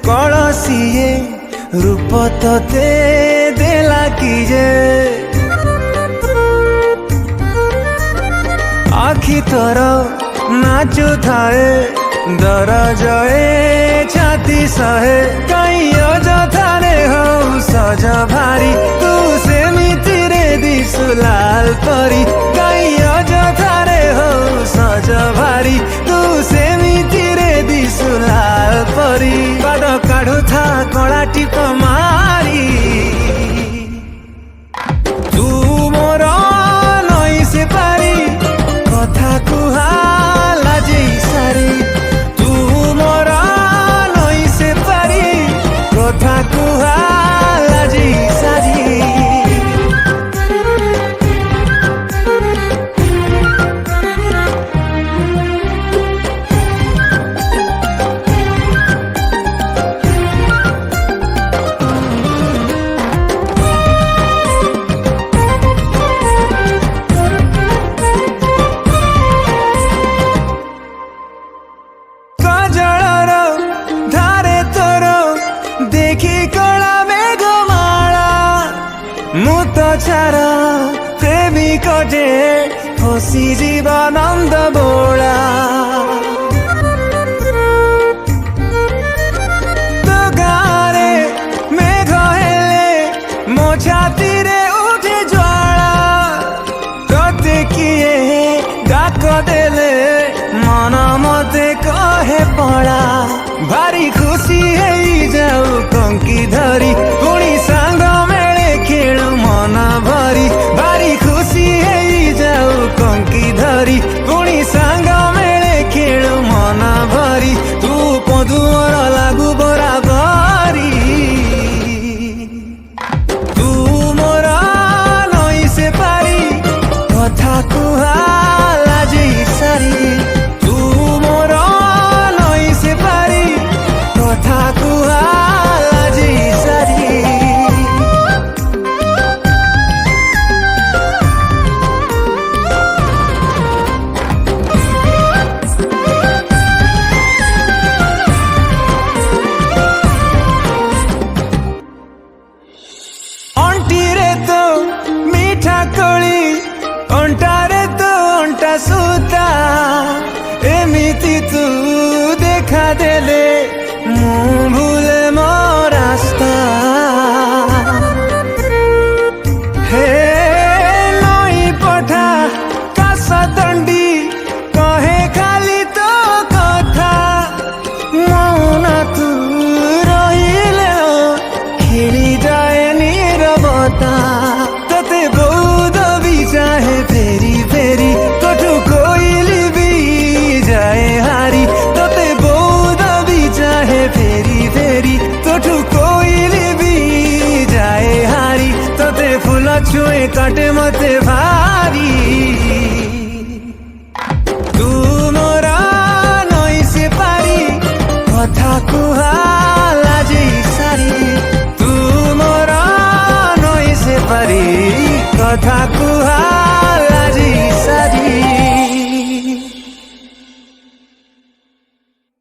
कलसीए रूप तोते देला किजे आखि तोर नाचु थाए दरजए छाती सहे कहीं अजथारे हो सज भारी तू सेमिति रे दिसु लाल परी कहीं अजथारे हो सज भारी तू सेमिति रे दिसु लाल परी पाद काढु था कला टिप मारी तू मोर नई से पारी कथा कुहाला जे सारी तू मोर नई से पारी कथा कुहाला जे सारी छारा प्रेमिक जे फसी जीवानंद बोला तो गारे मेघ हेले मो छाती रे उठे ज्वाला कते किए डाक देले मन मते कहे पड़ा भारी खुशी है जाऊ कंकी धरी पुणी सांग मेले खेलु मन भरी भारी खुशी है जाऊ कंकी धरी पुणी सांग मेले खेलु मन भरी तू पदुअर लागू बराबरी तू मोर नई से पारी कथा कुहाला जे सारी तू मोर नई से पारी कथा कुहाला जे सारी सूता एमिति तू देखा देले मु भूले मो रास्ता हे नई पठा कास दंडी कहे खाली तो कथा मौन तू रहिले खेली जाए नीरवता तते बहुत भी चाहे फेरी फेरी कठु कोइली भी जाए हारी तते बहुत भी चाहे फेरी फेरी कठु कोइली भी जाए हारी तते फूल छुए काटे मते भारी तू मोर नई से पारी कथा कुहाला जे सारी तू मोर नई से पारी कथा